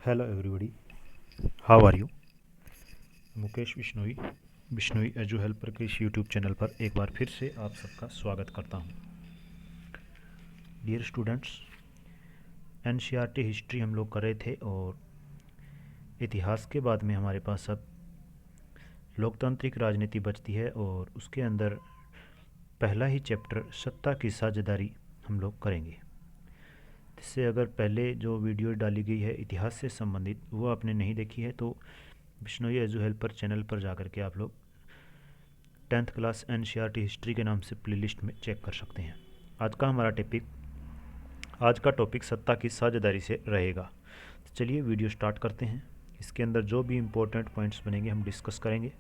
Hello everybody, how are you. Mukesh Bishnoi, Bishnoi edu helper के इस YouTube channel पर एक बार फिर से आप सबका स्वागत करता हूं। डियर स्टूडेंट्स, एनसीईआरटी हिस्ट्री हम लोग कर रहे थे और इतिहास के बाद में हमारे पास अब लोकतांत्रिक राजनीति बचती है और उसके अंदर पहला ही चैप्टर सत्ता की साझेदारी हम लोग करेंगे। इससे अगर पहले जो वीडियो डाली गई है इतिहास से संबंधित वो आपने नहीं देखी है तो बिश्नोई एजू हेल्पर चैनल पर जाकर के आप लोग 10th क्लास एनसीईआरटी हिस्ट्री के नाम से प्लेलिस्ट में चेक कर सकते हैं। आज का टॉपिक सत्ता की साझेदारी से रहेगा। तो चलिए वीडियो स्टार्ट करते हैं। इसके अंदर जो भी इम्पोर्टेंट पॉइंट्स बनेंगे हम डिस्कस करेंगे।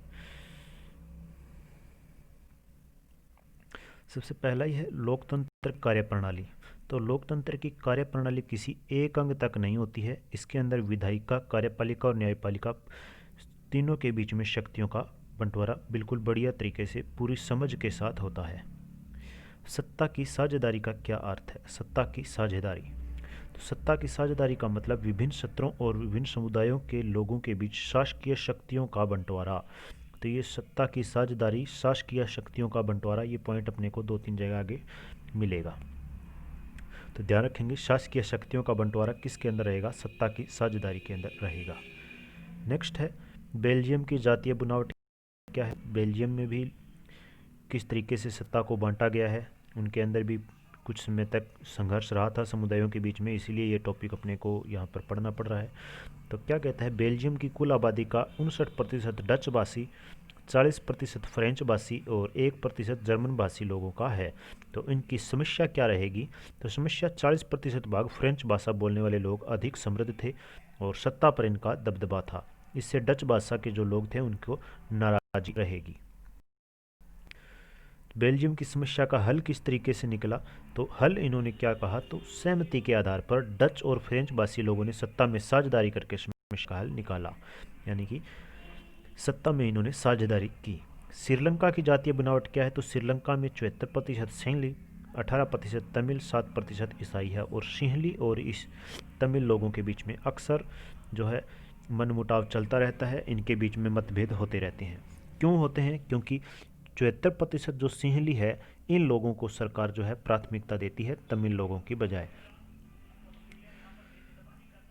सबसे पहला ही है लोकतंत्र कार्यप्रणाली। तो लोकतंत्र की कार्यप्रणाली किसी एक अंग तक नहीं होती है। इसके अंदर विधायिका, कार्यपालिका और न्यायपालिका तीनों के बीच में शक्तियों का बंटवारा बिल्कुल बढ़िया तरीके से पूरी समझ के साथ होता है। सत्ता की साझेदारी का क्या अर्थ है? सत्ता की साझेदारी, तो सत्ता की साझेदारी का मतलब विभिन्न क्षेत्रों और विभिन्न समुदायों के लोगों के बीच शासकीय शक्तियों का बंटवारा। तो ये सत्ता की साझेदारी, शासकीय शक्तियों का बंटवारा, ये पॉइंट अपने को 2-3 जगह आगे मिलेगा। तो ध्यान रखेंगे, शासकीय शक्तियों का बंटवारा किसके अंदर रहेगा? सत्ता की साझेदारी के अंदर रहेगा। नेक्स्ट है बेल्जियम की जातीय बनावट क्या है? बेल्जियम में भी किस तरीके से सत्ता को बांटा गया है, उनके अंदर भी कुछ समय तक संघर्ष रहा था समुदायों के बीच में, इसीलिए ये टॉपिक अपने को यहाँ पर पढ़ना पड़ रहा है। तो क्या कहता है, बेल्जियम की कुल आबादी का 59% डच भाषी, 40% फ्रेंच भाषी और 1% जर्मन भाषी लोगों का है। तो इनकी समस्या क्या रहेगी? तो समस्या 40% भाग फ्रेंच भाषा बोलने वाले लोग अधिक समृद्ध थे और सत्ता पर इनका दबदबा था। इससे डच भाषा के जो लोग थे उनको नाराजगी रहेगी। बेल्जियम की समस्या का हल किस तरीके से निकला? तो हल इन्होंने क्या कहा, तो सहमति के आधार पर डच और फ्रेंच भाषी लोगों ने सत्ता में साझेदारी करके समस्या का हल निकाला, यानी कि सत्ता में इन्होंने साझेदारी की। श्रीलंका की जातीय बनावट क्या है? तो श्रीलंका में 74% सिंहली, 18% तमिल, 7% ईसाई है और सिंहली और इस तमिल लोगों के बीच में अक्सर जो है मनमुटाव चलता रहता है, इनके बीच में मतभेद होते रहते हैं। क्यों होते हैं? क्योंकि 74% जो सिंहली है, इन लोगों को सरकार जो है प्राथमिकता देती है तमिल लोगों की बजाय।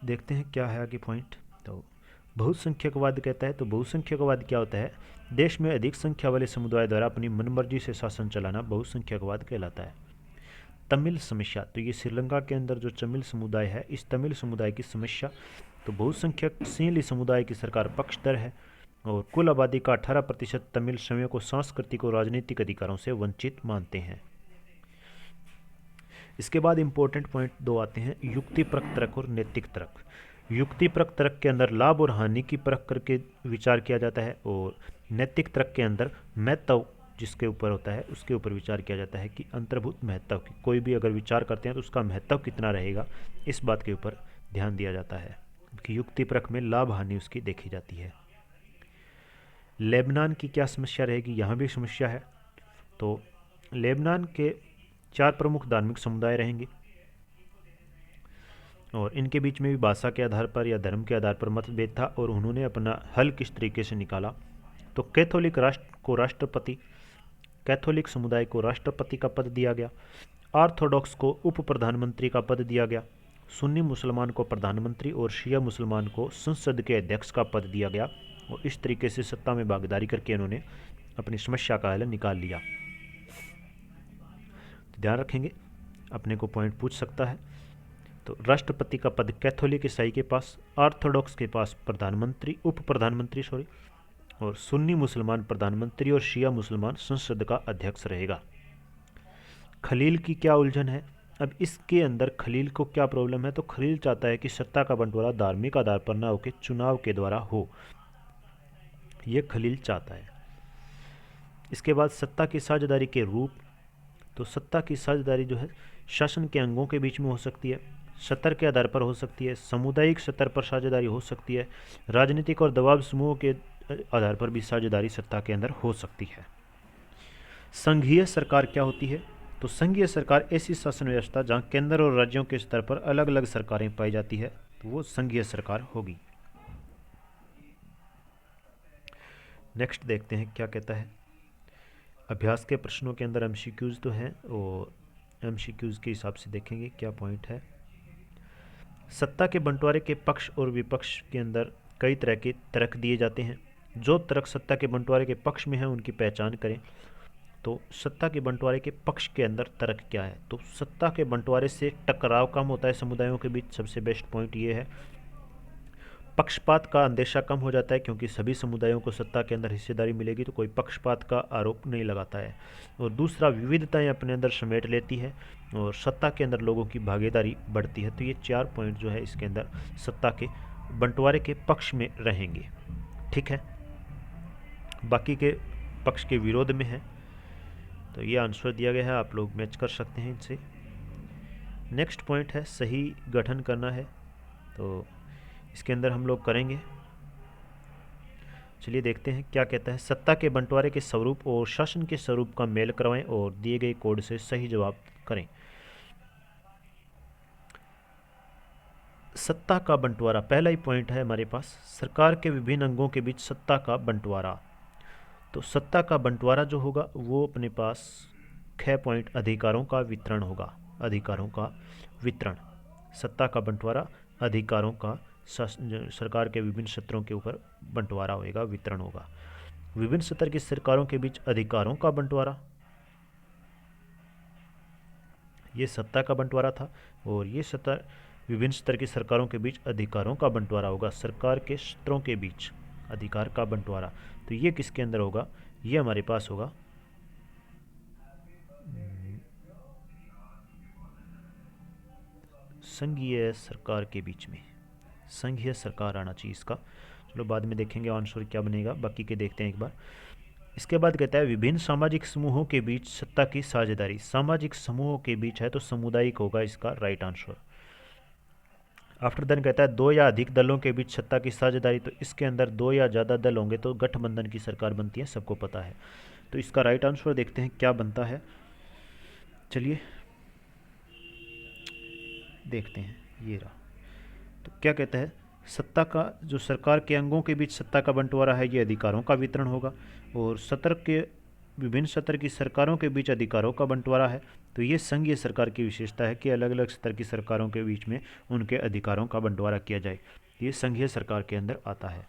देखते हैं क्या है आगे पॉइंट। तो बहुसंख्यकवाद कहता है, तो बहुसंख्यकवाद क्या होता है? देश में अधिक संख्या वाले समुदाय द्वारा अपनी मनमर्जी से शासन चलाना बहुसंख्यकवाद कहलाता है। तमिल समस्या, तो ये श्रीलंका के अंदर जो तमिल समुदाय है, इस तमिल समुदाय की समस्या, तो बहुसंख्यक सिंहली समुदाय की सरकार पक्षधर है और कुल आबादी का 18% तमिल स्वयं को सांस्कृतिक और राजनीतिक अधिकारों से वंचित मानते हैं। इसके बाद इंपॉर्टेंट पॉइंट 2 आते हैं, युक्तिपरक तर्क और नैतिक तर्क। युक्तिपरक तर्क के अंदर लाभ और हानि की परख करके विचार किया जाता है और नैतिक तर्क के अंदर महत्व जिसके ऊपर होता है उसके ऊपर विचार किया जाता है कि अंतर्भूत महत्व की, कोई भी अगर विचार करते हैं तो उसका महत्व कितना रहेगा, इस बात के ऊपर ध्यान दिया जाता है कि युक्तिपरक में लाभ हानि उसकी देखी जाती है। लेबनान की क्या समस्या रहेगी? यहाँ भी समस्या है। तो लेबनान के 4 प्रमुख धार्मिक समुदाय रहेंगे और इनके बीच में भी भाषा के आधार पर या धर्म के आधार पर मतभेद था और उन्होंने अपना हल किस तरीके से निकाला? तो कैथोलिक समुदाय को राष्ट्रपति का पद दिया गया, ऑर्थोडॉक्स को उप प्रधानमंत्री का पद दिया गया, सुन्नी मुसलमान को प्रधानमंत्री और शिया मुसलमान को संसद के अध्यक्ष का पद दिया गया और इस तरीके से सत्ता में भागीदारी करके इन्होंने अपनी समस्या का हल निकाल लिया। तो ध्यान रखेंगे, अपने को पॉइंट पूछ सकता है। तो राष्ट्रपति का पद कैथोलिक ईसाई के पास, ऑर्थोडॉक्स के पास प्रधानमंत्री, उप प्रधानमंत्री और सुन्नी मुसलमान प्रधानमंत्री और शिया मुसलमान संसद का अध्यक्ष रहेगा। खलील की क्या उलझन है? अब इसके अंदर खलील को क्या प्रॉब्लम है? तो खलील चाहता है कि सत्ता का बंटवारा धार्मिक आधार पर ना होकर चुनाव के द्वारा हो, यह खलील चाहता है। इसके बाद सत्ता की साझेदारी के रूप, तो सत्ता की साझेदारी जो है शासन के अंगों के बीच में हो सकती है, स्तर के आधार पर हो सकती है, सामुदायिक स्तर पर साझेदारी हो सकती है, राजनीतिक और दबाव समूहों के आधार पर भी साझेदारी सत्ता के अंदर हो सकती है। संघीय सरकार क्या होती है? तो संघीय सरकार ऐसी शासन व्यवस्था जहां केंद्र और राज्यों के स्तर पर अलग अलग सरकारें पाई जाती है। तो वो संघीय सरकार होगी। नेक्स्ट देखते हैं क्या कहता है। अभ्यास के प्रश्नों के अंदर एमसीक्यूज तो हैं और एमसीक्यूज के हिसाब से देखेंगे क्या पॉइंट है। सत्ता के बंटवारे के पक्ष और विपक्ष के अंदर कई तरह के तर्क दिए जाते हैं। जो तर्क सत्ता के बंटवारे के पक्ष में है उनकी पहचान करें। तो सत्ता के बंटवारे के पक्ष के अंदर तर्क क्या है, तो सत्ता के बंटवारे से टकराव कम होता है समुदायों के बीच, सबसे बेस्ट पॉइंट ये है। पक्षपात का अंदेशा कम हो जाता है क्योंकि सभी समुदायों को सत्ता के अंदर हिस्सेदारी मिलेगी तो कोई पक्षपात का आरोप नहीं लगाता है। और दूसरा, विविधताएं अपने अंदर समेट लेती है और सत्ता के अंदर लोगों की भागीदारी बढ़ती है। तो ये 4 पॉइंट जो है इसके अंदर सत्ता के बंटवारे के पक्ष में रहेंगे। ठीक है, बाकी के पक्ष के विरोध में है। तो ये आंसर दिया गया है, आप लोग मैच कर सकते हैं इनसे। नेक्स्ट पॉइंट है सही गठन करना है, तो इसके अंदर हम लोग करेंगे। चलिए देखते हैं क्या कहता है। सत्ता के बंटवारे के स्वरूप और शासन के स्वरूप का मेल करवाएं और दिए गए कोड से सही जवाब करें। सत्ता का बंटवारा, पहला ही पॉइंट है हमारे पास, सरकार के विभिन्न अंगों के बीच सत्ता का बंटवारा। तो सत्ता का बंटवारा जो होगा वो अपने पास 6 पॉइंट अधिकारों का वितरण होगा। अधिकारों का वितरण, सत्ता का बंटवारा, अधिकारों का सरकार के विभिन्न क्षेत्रों के ऊपर बंटवारा होगा, वितरण होगा। विभिन्न स्तर की सरकारों के बीच अधिकारों का बंटवारा, ये सत्ता का बंटवारा था। और ये सत्ता विभिन्न स्तर की सरकारों के बीच अधिकारों का बंटवारा होगा, सरकार के क्षेत्रों के बीच अधिकार का बंटवारा। तो ये किसके अंदर होगा, ये हमारे पास होगा संघीय सरकार के बीच में। संघीय सरकार आना चाहिए इसका। चलो बाद में देखेंगे आंसर क्या बनेगा, बाकी के देखते हैं एक बार। इसके बाद कहता है विभिन्न सामाजिक समूहों के बीच सत्ता की साझेदारी। सामाजिक समूहों के बीच है तो सामुदायिक होगा इसका राइट आंसर। आफ्टर देन कहता है 2 या अधिक दलों के बीच सत्ता की साझेदारी। तो इसके अंदर 2 या ज़्यादा दल होंगे तो गठबंधन की सरकार बनती है, सबको पता है। तो इसका राइट आंसर देखते हैं क्या बनता है। चलिए देखते हैं, ये रहा। तो क्या कहता है, सत्ता का जो सरकार के अंगों के बीच सत्ता का बंटवारा है ये अधिकारों का वितरण होगा। और सत्र के विभिन्न सत्र की सरकारों के बीच अधिकारों का बंटवारा है। तो ये संघीय सरकार की विशेषता है कि अलग अलग स्तर की सरकारों के बीच में उनके अधिकारों का बंटवारा किया जाए, ये संघीय सरकार के अंदर आता है।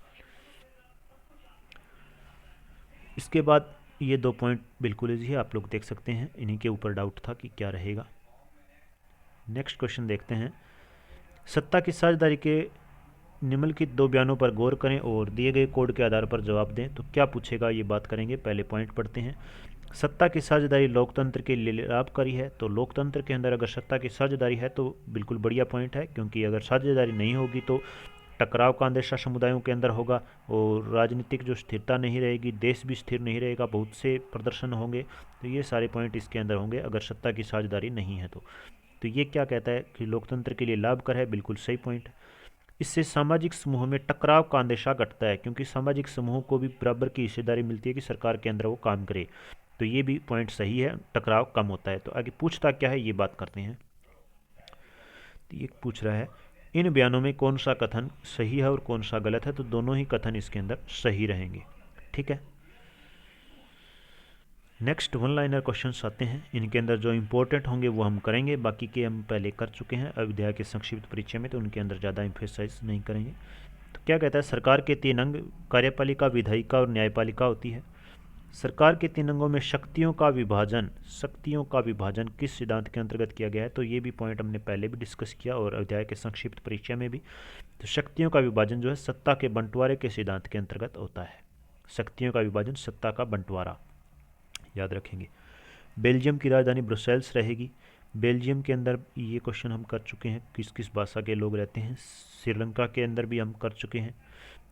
इसके बाद ये 2 पॉइंट बिल्कुल इजी है, आप लोग देख सकते हैं, इन्हीं के ऊपर डाउट था कि क्या रहेगा। नेक्स्ट क्वेश्चन देखते हैं। सत्ता की साझेदारी के निम्नलिखित 2 बयानों पर गौर करें और दिए गए कोड के आधार पर जवाब दें। तो क्या पूछेगा ये बात करेंगे, पहले पॉइंट पढ़ते हैं। सत्ता की साझेदारी लोकतंत्र के लिए लाभकारी है। तो लोकतंत्र के अंदर अगर सत्ता की साझेदारी है तो बिल्कुल बढ़िया पॉइंट है, क्योंकि अगर साझेदारी नहीं होगी तो टकराव का अंदेशा समुदायों के अंदर होगा और राजनीतिक जो स्थिरता नहीं रहेगी, देश भी स्थिर नहीं रहेगा, बहुत से प्रदर्शन होंगे। तो ये सारे पॉइंट इसके अंदर होंगे अगर सत्ता की साझेदारी नहीं है तो ये क्या कहता है कि लोकतंत्र के लिए लाभकर है, बिल्कुल सही पॉइंट। इससे सामाजिक समूहों में टकराव का अंदेशा घटता है, क्योंकि सामाजिक समूहों को भी बराबर की हिस्सेदारी मिलती है कि सरकार के अंदर वो काम करे। तो ये भी पॉइंट सही है, टकराव कम होता है। तो आगे पूछता क्या है ये बात करते हैं। तो ये पूछ रहा है इन बयानों में कौन सा कथन सही है और कौन सा गलत है। तो दोनों ही कथन इसके अंदर सही रहेंगे। ठीक है, नेक्स्ट 1 लाइनर क्वेश्चंस आते हैं। इनके अंदर जो इंपॉर्टेंट होंगे वो हम करेंगे, बाकी के हम पहले कर चुके हैं अध्याय के संक्षिप्त परिचय में, तो उनके अंदर ज़्यादा एम्फेसाइज नहीं करेंगे। तो क्या कहता है, सरकार के 3 अंग कार्यपालिका, विधायिका और न्यायपालिका होती है। सरकार के 3 अंगों में शक्तियों का विभाजन किस सिद्धांत के अंतर्गत किया गया है। तो ये भी पॉइंट हमने पहले भी डिस्कस किया और अध्याय के संक्षिप्त परिचय में भी। तो शक्तियों का विभाजन जो है सत्ता के बंटवारे के सिद्धांत के अंतर्गत होता है। शक्तियों का विभाजन, सत्ता का बंटवारा, याद रखेंगे। बेल्जियम की राजधानी ब्रुसेल्स रहेगी। बेल्जियम के अंदर ये क्वेश्चन हम कर चुके हैं, किस किस भाषा के लोग रहते हैं। श्रीलंका के अंदर भी हम कर चुके हैं,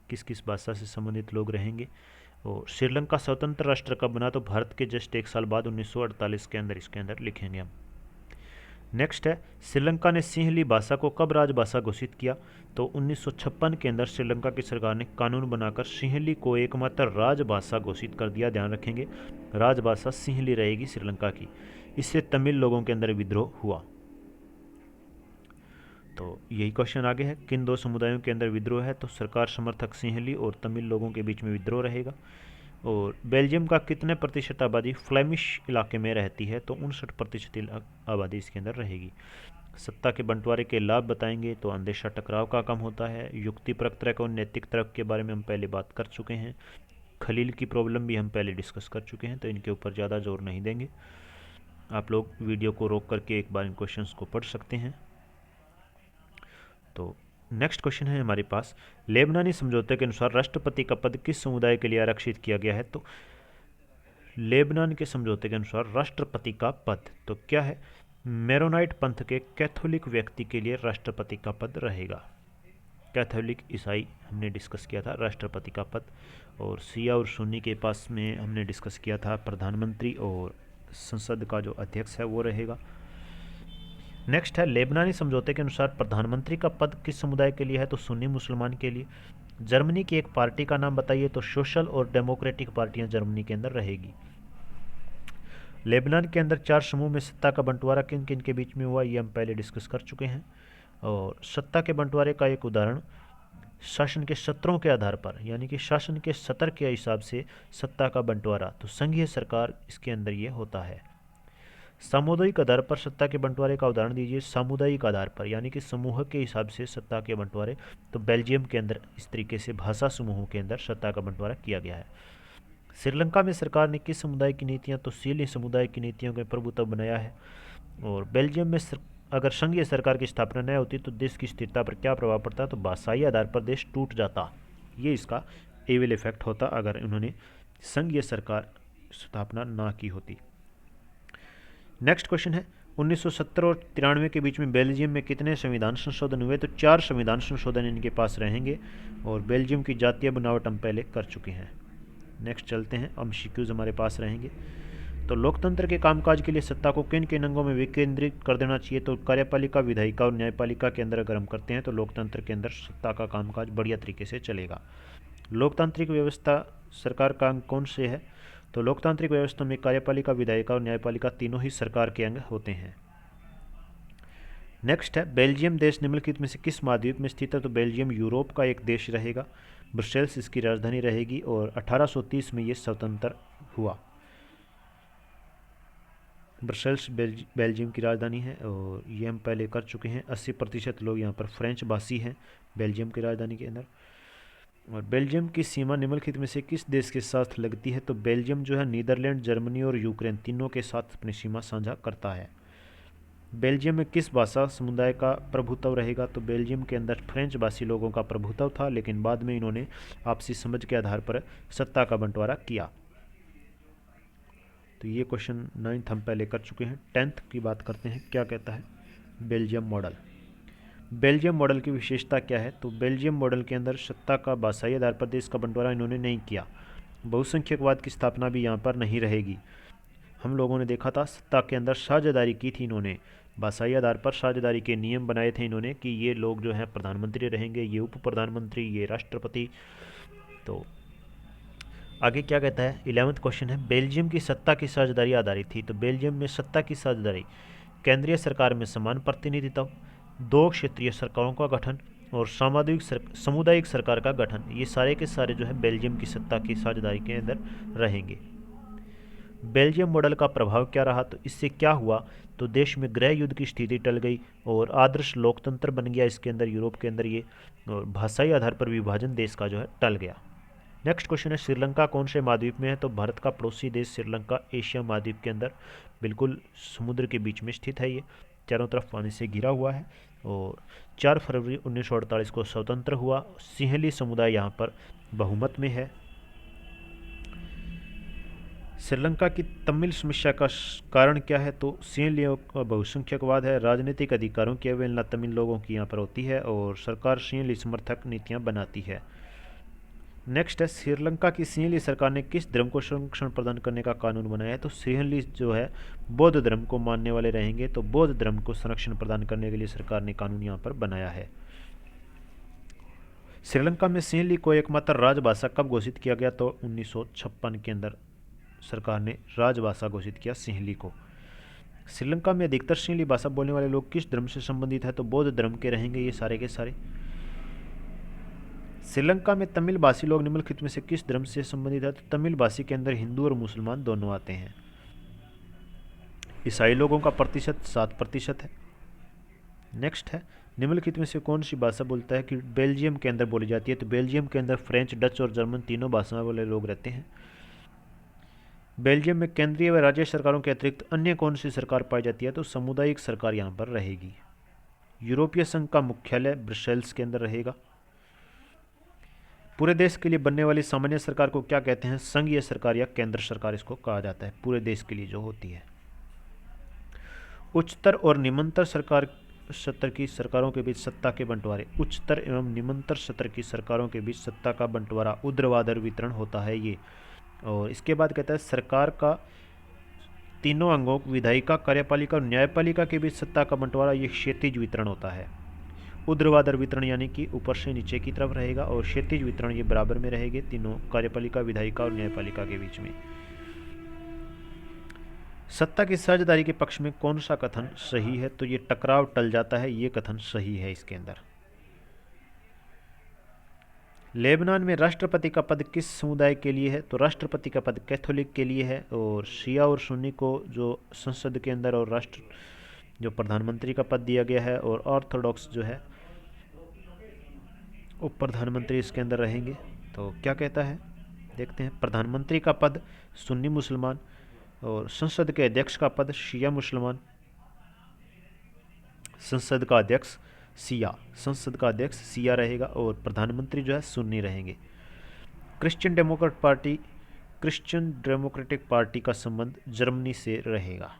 किस किस भाषा से संबंधित लोग रहेंगे। और श्रीलंका स्वतंत्र राष्ट्र कब बना, तो भारत के जस्ट 1 साल बाद 1948 के अंदर इसके अंदर लिखेंगे हम। नेक्स्ट है, श्रीलंका ने सिंहली भाषा को कब राजभाषा घोषित किया। तो 1956 के अंदर श्रीलंका की सरकार ने कानून बनाकर सिंहली को एकमात्र राजभाषा घोषित कर दिया। ध्यान रखेंगे, राजभाषा सिंहली रहेगी श्रीलंका की। इससे तमिल लोगों के अंदर विद्रोह हुआ। तो यही क्वेश्चन आगे है, किन दो समुदायों के अंदर विद्रोह है? तो सरकार समर्थक सिंहली और तमिल लोगों के बीच में विद्रोह रहेगा। और बेल्जियम का कितने प्रतिशत आबादी फ्लेमिश इलाके में रहती है? तो 59% आबादी इसके अंदर रहेगी। सत्ता के बंटवारे के लाभ बताएंगे तो अंदेशा टकराव का कम होता है। युक्तिपरक तर्क और नैतिक तर्क के बारे में हम पहले बात कर चुके हैं। खलील की प्रॉब्लम भी हम पहले डिस्कस कर चुके हैं, तो इनके ऊपर ज़्यादा जोर नहीं देंगे। आप लोग वीडियो को रोक करके एक बार इन क्वेश्चंस को पढ़ सकते हैं। तो नेक्स्ट क्वेश्चन है हमारे पास, लेबनानी समझौते के अनुसार राष्ट्रपति का पद किस समुदाय के लिए आरक्षित किया गया है? तो लेबनान के समझौते के अनुसार राष्ट्रपति का पद तो क्या है? मेरोनाइट पंथ के कैथोलिक व्यक्ति के लिए राष्ट्रपति का पद रहेगा। कैथोलिक ईसाई हमने डिस्कस किया था राष्ट्रपति का पद, और सिया और सुन्नी के पास में हमने डिस्कस किया था प्रधानमंत्री और संसद का जो अध्यक्ष है वो रहेगा। नेक्स्ट है, लेबनानी समझौते के अनुसार प्रधानमंत्री का पद किस समुदाय के लिए है? तो सुन्नी मुसलमान के लिए। जर्मनी की एक पार्टी का नाम बताइए? तो सोशल और डेमोक्रेटिक पार्टियां जर्मनी के अंदर रहेगी। लेबनान के अंदर 4 समूह में सत्ता का बंटवारा किन किन के बीच में हुआ, ये हम पहले डिस्कस कर चुके हैं। और सत्ता के बंटवारे का एक उदाहरण शासन के सत्रों के आधार पर, यानी कि शासन के सत्र के हिसाब से सत्ता का बंटवारा, तो संघीय सरकार इसके अंदर ये होता है। सामुदायिक आधार पर सत्ता के बंटवारे का उदाहरण दीजिए। सामुदायिक आधार पर यानी कि समूह के हिसाब से सत्ता के बंटवारे, तो बेल्जियम के अंदर इस तरीके से भाषा समूहों के अंदर सत्ता का बंटवारा किया गया है। श्रीलंका में सरकार ने किस समुदाय की नीतियां? तो सीली समुदाय की नीतियों के प्रभुत्व बनाया है। और बेल्जियम में अगर संघीय सरकार की स्थापना न होती तो देश की स्थिरता पर क्या प्रभाव पड़ता? तो भाषाई आधार पर देश टूट जाता। ये इसका एविल इफेक्ट होता अगर उन्होंने संघीय सरकार स्थापना ना की होती। नेक्स्ट क्वेश्चन है, 1970 और 93 के बीच में बेल्जियम में कितने संविधान संशोधन हुए? तो 4 संविधान संशोधन इनके पास रहेंगे। और बेल्जियम की जातीय बनावट हम पहले कर चुके हैं। नेक्स्ट चलते हैं, एमसीक्यूज हमारे पास रहेंगे। तो लोकतंत्र के कामकाज के लिए सत्ता को किन किन अंगों में विकेंद्रित कर देना चाहिए? तो कार्यपालिका, विधायिका और न्यायपालिका के अंदर अगर हम करते हैं तो लोकतंत्र के अंदर सत्ता का कामकाज बढ़िया तरीके से चलेगा। लोकतांत्रिक व्यवस्था सरकार का अंग कौन से है? तो लोकतांत्रिक व्यवस्था में कार्यपालिका, विधायिका और न्यायपालिका तीनों ही सरकार के अंग होते हैं। नेक्स्ट है, बेल्जियम देश निम्नलिखित में से किस महाद्वीप में स्थित है? तो बेल्जियम यूरोप का एक देश रहेगा। ब्रसेल्स इसकी राजधानी रहेगी और 1830 में ये स्वतंत्र हुआ। ब्रसेल्स बेल्जियम की राजधानी है और ये हम पहले कर चुके हैं। 80% लोग यहाँ पर फ्रेंच भाषी हैं बेल्जियम की राजधानी के अंदर। और बेल्जियम की सीमा निम्नलिखित में से किस देश के साथ लगती है? तो बेल्जियम जो है नीदरलैंड, जर्मनी और यूक्रेन तीनों के साथ अपनी सीमा साझा करता है। बेल्जियम में किस भाषा समुदाय का प्रभुत्व रहेगा? तो बेल्जियम के अंदर फ्रेंच भाषी लोगों का प्रभुत्व था, लेकिन बाद में इन्होंने आपसी समझ के आधार पर सत्ता का बंटवारा किया। तो ये क्वेश्चन 9th हम पहले कर चुके हैं। 10th की बात करते हैं, क्या कहता है बेल्जियम मॉडल। बेल्जियम मॉडल की विशेषता क्या है? तो बेल्जियम मॉडल के अंदर सत्ता का भाषाई आधार पर देश का बंटवारा इन्होंने नहीं किया। बहुसंख्यकवाद की स्थापना भी यहाँ पर नहीं रहेगी। हम लोगों ने देखा था सत्ता के अंदर साझेदारी की थी इन्होंने, भाषाई आधार पर साझेदारी के नियम बनाए थे इन्होंने कि ये लोग जो हैं प्रधानमंत्री रहेंगे, ये उप प्रधानमंत्री, ये राष्ट्रपति। तो आगे क्या कहता है, 11th क्वेश्चन है, बेल्जियम की सत्ता की साझेदारी आधारित थी। तो बेल्जियम में सत्ता की साझेदारी, केंद्रीय सरकार में समान प्रतिनिधित्व, 2 क्षेत्रीय सरकारों का गठन और सामुदायिक सरकार का गठन, ये सारे के सारे जो है बेल्जियम की सत्ता की साझेदारी के अंदर रहेंगे। बेल्जियम मॉडल का प्रभाव क्या रहा? तो इससे क्या हुआ? तो देश में गृह युद्ध की स्थिति टल गई और आदर्श लोकतंत्र बन गया इसके अंदर, यूरोप के अंदर ये, और भाषाई आधार पर विभाजन देश का जो है टल गया। नेक्स्ट क्वेश्चन है, श्रीलंका कौन से महाद्वीप में है? तो भारत का पड़ोसी देश श्रीलंका एशिया महाद्वीप के अंदर बिल्कुल समुद्र के बीच में स्थित है। ये चारों तरफ पानी से घिरा हुआ है और 4 फरवरी 1948 को स्वतंत्र हुआ। सिंहली समुदाय यहाँ पर बहुमत में है। श्रीलंका की तमिल समस्या का कारण क्या है? तो सिंहलियों का बहुसंख्यकवाद है। राजनीतिक अधिकारों की अवहेलना तमिल लोगों की यहाँ पर होती है और सरकार सिंहली समर्थक नीतियाँ बनाती है। नेक्स्ट है, श्रीलंका की सिंहली सरकार ने किस धर्म को संरक्षण प्रदान करने का कानून बनाया है? तो सिंहली जो है बौद्ध धर्म को मानने वाले रहेंगे, तो बौद्ध धर्म को संरक्षण प्रदान करने के लिए सरकार ने कानून यहाँ पर बनाया है। श्रीलंका में सिंहली को एकमात्र राजभाषा कब घोषित किया गया? तो 1956 के अंदर सरकार ने राजभाषा घोषित किया सिंहली को। श्रीलंका में अधिकतर सिंहली भाषा बोलने वाले लोग किस धर्म से संबंधित है? तो बौद्ध धर्म के रहेंगे ये सारे के सारे। श्रीलंका में तमिल भाषी लोग निम्नलिखित में से किस धर्म से संबंधित है? तो तमिल भाषी के अंदर हिंदू और मुसलमान दोनों आते हैं। ईसाई लोगों का प्रतिशत 7% है। नेक्स्ट है, निम्नलिखित में से कौन सी भाषा बोलता है कि बेल्जियम के अंदर बोली जाती है? तो बेल्जियम के अंदर फ्रेंच, डच और जर्मन तीनों भाषाओं वाले लोग रहते हैं। बेल्जियम में केंद्रीय व राज्य सरकारों के अतिरिक्त अन्य कौन सी सरकार पाई जाती है? तो सामुदायिक सरकार यहाँ पर रहेगी। यूरोपीय संघ का मुख्यालय ब्रसेल्स के अंदर रहेगा। पूरे देश के लिए बनने वाली सामान्य सरकार को क्या कहते हैं? संघीय सरकार या केंद्र सरकार इसको कहा जाता है, पूरे देश के लिए जो होती है। उच्चतर और निम्नतर सत्र की सरकारों के बीच सत्ता के बंटवारे। उच्चतर एवं निम्नतर सत्र की सरकारों के बीच सत्ता का बंटवारा ऊर्ध्वाधर वितरण होता है ये। और इसके बाद कहता है सरकार का तीनों अंगों विधायिका, कार्यपालिका और न्यायपालिका के बीच सत्ता का बंटवारा ये क्षैतिज वितरण होता है। ऊर्ध्वाधर वितरण यानी कि ऊपर से नीचे की तरफ रहेगा, और क्षैतिज वितरण ये बराबर में रहेंगे तीनों, कार्यपालिका, विधायिका और न्यायपालिका के बीच में। सत्ता की साझेदारी के पक्ष में कौन सा कथन सही है? तो ये टकराव टल जाता है, ये कथन सही है इसके अंदर। लेबनान में राष्ट्रपति का पद किस समुदाय के लिए है? तो राष्ट्रपति का पद कैथोलिक के लिए है, और शिया और सुन्नी को जो संसद के अंदर और राष्ट्र जो प्रधानमंत्री का पद दिया गया है, और ऑर्थोडॉक्स जो है उप प्रधानमंत्री इसके अंदर रहेंगे। तो क्या कहता है देखते हैं। प्रधानमंत्री का पद सुन्नी मुसलमान, और संसद के अध्यक्ष का पद शिया मुसलमान, संसद का अध्यक्ष सिया रहेगा, और प्रधानमंत्री जो है सुन्नी रहेंगे। क्रिश्चियन डेमोक्रेटिक पार्टी का संबंध जर्मनी से रहेगा।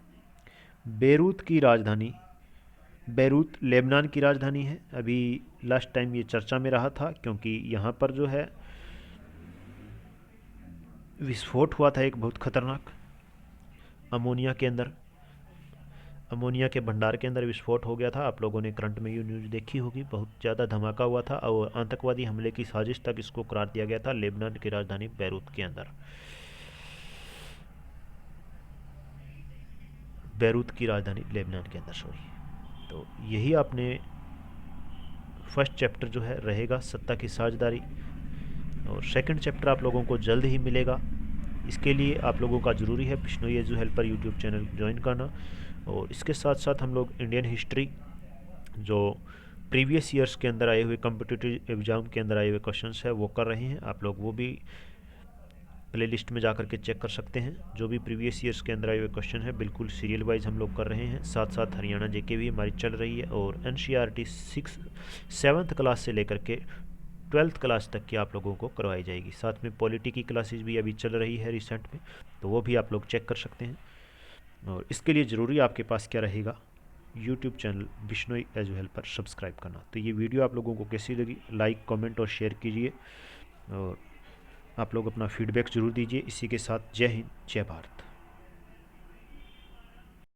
बेरूत लेबनान की राजधानी है। अभी लास्ट टाइम ये चर्चा में रहा था, क्योंकि यहाँ पर जो है विस्फोट हुआ था एक बहुत खतरनाक। अमोनिया के भंडार के अंदर विस्फोट हो गया था। आप लोगों ने करंट में ये न्यूज़ देखी होगी, बहुत ज़्यादा धमाका हुआ था, और आतंकवादी हमले की साजिश तक इसको करार दिया गया था लेबनान की राजधानी बेरूत के अंदर। तो यही आपने फर्स्ट चैप्टर जो है रहेगा सत्ता की साझेदारी, और सेकंड चैप्टर आप लोगों को जल्द ही मिलेगा। इसके लिए आप लोगों का ज़रूरी है Bishnoi edu helper YouTube channel join करना, और इसके साथ साथ हम लोग इंडियन हिस्ट्री जो प्रीवियस ईयर्स के अंदर आए हुए कॉम्पिटिटिव एग्ज़ाम के अंदर आए हुए क्वेश्चंस है वो कर रहे हैं। आप लोग वो भी प्लेलिस्ट में जाकर के चेक कर सकते हैं। जो भी प्रीवियस ईयर्स के अंदर आए हुए क्वेश्चन है बिल्कुल सीरियल वाइज हम लोग कर रहे हैं। साथ साथ हरियाणा जेके भी हमारी चल रही है, और NCERT 7th क्लास से लेकर के 12th क्लास तक की आप लोगों को करवाई जाएगी। साथ में पॉलिटी की क्लासेस भी अभी चल रही है रिसेंट में, तो वो भी आप लोग चेक कर सकते हैं। और इसके लिए ज़रूरी आपके पास क्या रहेगा, YouTube channel Bishnoi edu helper subscribe करना। तो ये वीडियो आप लोगों को कैसी लगी, लाइक, कमेंट और शेयर कीजिए, और आप लोग अपना फीडबैक ज़रूर दीजिए। इसी के साथ जय हिंद, जय भारत।